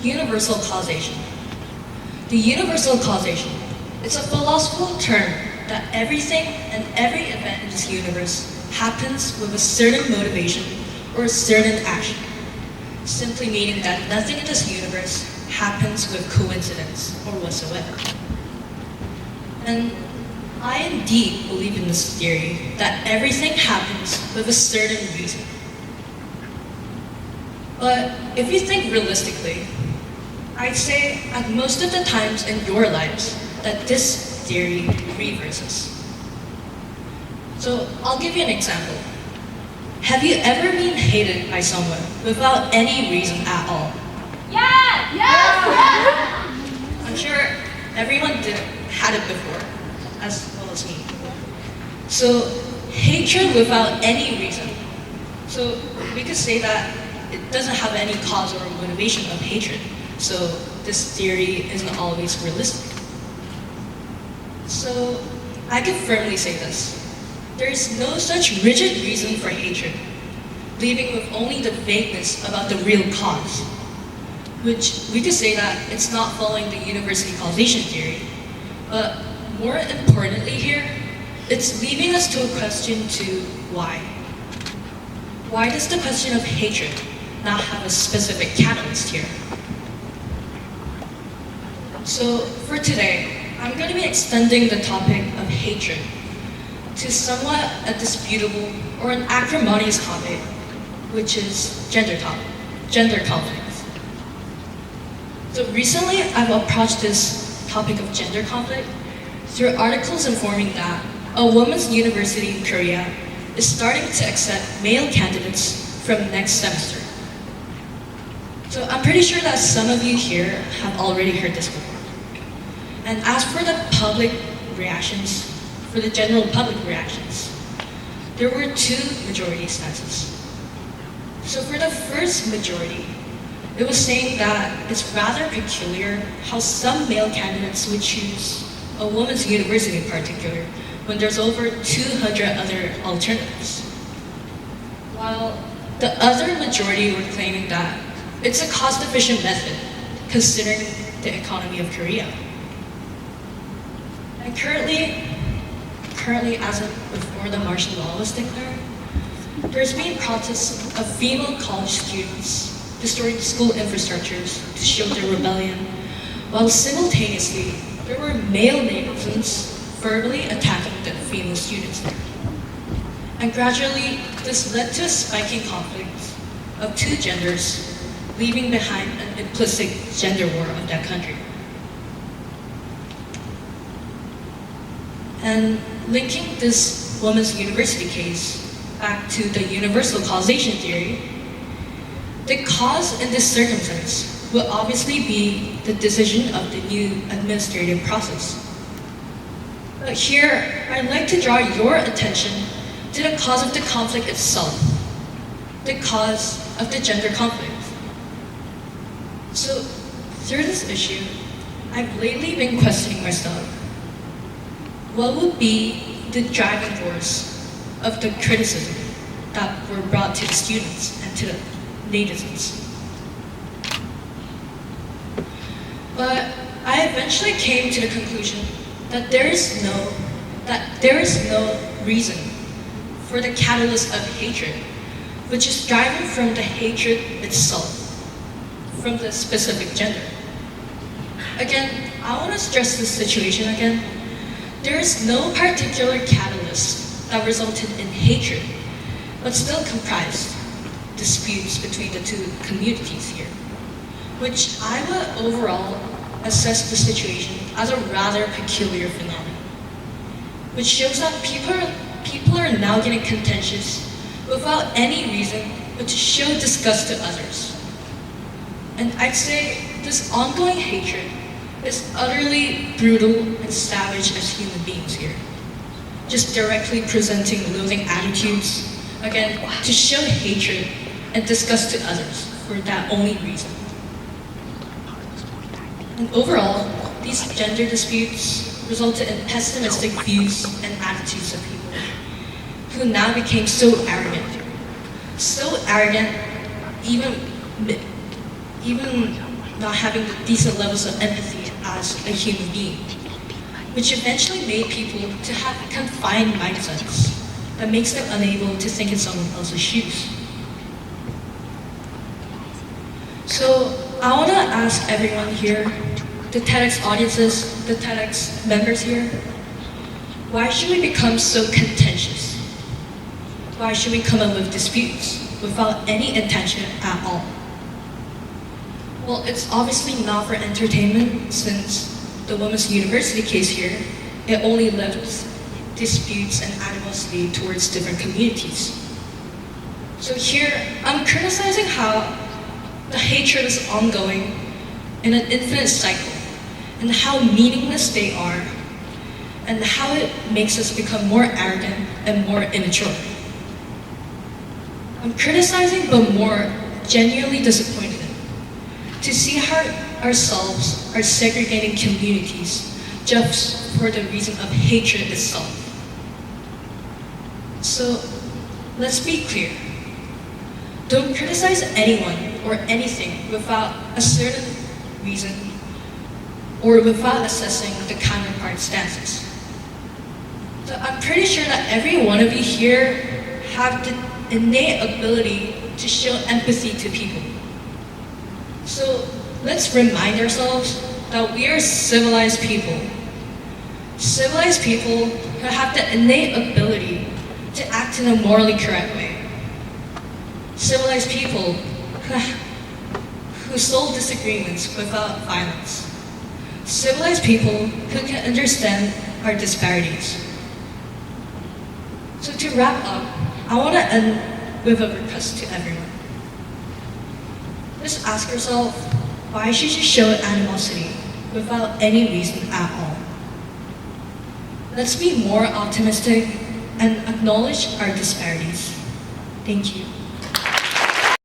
Universal causation. The universal causation is a philosophical term that everything and every event in this universe happens with a certain motivation or a certain action, simply meaning that nothing in this universe happens with coincidence or whatsoever. And I indeed believe in this theory that everything happens with a certain reason. But if you think realistically, I'd say at most of the times in your lives that this theory reverses. So I'll give you an example. Have you ever been hated by someone without any reason at all? Yes! Yes! Yes! I'm sure everyone had it before, as well as me. So hatred without any reason. So we could say that it doesn't have any cause or motivation of hatred. So this theory isn't always realistic. So I can firmly say this. There is no such rigid reason for hatred, leaving with only the vagueness about the real cause, which we could say that it's not following the university causation theory, but more importantly here, it's leaving us to a question to why. Why does the question of hatred not have a specific catalyst here? So for today, I'm going to be extending the topic of hatred to somewhat a disputable or an acrimonious topic, which is gender conflicts. So recently, I've approached this topic of gender conflict through articles informing that a women's university in Korea is starting to accept male candidates from next semester. So I'm pretty sure that some of you here have already heard this before. And as for the public reactions, for the general public reactions, there were two majority stances. So for the first majority, it was saying that it's rather peculiar how some male candidates would choose a women's university in particular when there's over 200 other alternatives. While the other majority were claiming that it's a cost-efficient method considering the economy of Korea. And currently as of before the martial law was declared, there's been protests of female college students destroying school infrastructures to show their rebellion, while simultaneously there were male netizens verbally attacking the female students there. And gradually, this led to a spiking conflict of two genders, leaving behind an implicit gender war of that country. And linking this women's university case back to the universal causation theory, the cause in this circumstance will obviously be the decision of the new administrative process. But here, I'd like to draw your attention to the cause of the conflict itself, the cause of the gender conflict. So, through this issue, I've lately been questioning myself. What would be the driving force of the criticism that were brought to the students and to the netizens? But I eventually came to the conclusion that there is no reason for the catalyst of hatred, which is driving from the hatred itself, from the specific gender. Again, I want to stress this situation again. There is no particular catalyst that resulted in hatred, but still comprised disputes between the two communities here, which I would overall assess the situation as a rather peculiar phenomenon, which shows that people are now getting contentious without any reason but to show disgust to others. And I'd say this ongoing hatred is utterly brutal and savage as human beings here, just directly presenting loathing attitudes, again, to show hatred and disgust to others for that only reason. And overall, these gender disputes resulted in pessimistic views and attitudes of people who now became so arrogant so arrogant, even even not having the decent levels of empathy as a human being, which eventually made people to have confined mindsets that makes them unable to think in someone else's shoes. So I want to ask everyone here, the TEDx audiences, the TEDx members here, why should we become so contentious? Why should we come up with disputes without any intention at all? Well, it's obviously not for entertainment, since the Women's University case here, it only left disputes and animosity towards different communities. So here, I'm criticizing how the hatred is ongoing in an infinite cycle, and how meaningless they are, and how it makes us become more arrogant and more immature. I'm criticizing, but more genuinely disappointed to see how ourselves are segregating communities just for the reason of hatred itself. So let's be clear. Don't criticize anyone or anything without a certain reason or without assessing the counterpart stances. So I'm pretty sure that every one of you here have the innate ability to show empathy to people. So let's remind ourselves that we are civilized people. Civilized people who have the innate ability to act in a morally correct way. Civilized people who solve disagreements without violence. Civilized people who can understand our disparities. So to wrap up, I want to end with a request to everyone. Just ask yourself, why should you show animosity without any reason at all? Let's be more optimistic and acknowledge our disparities. Thank you.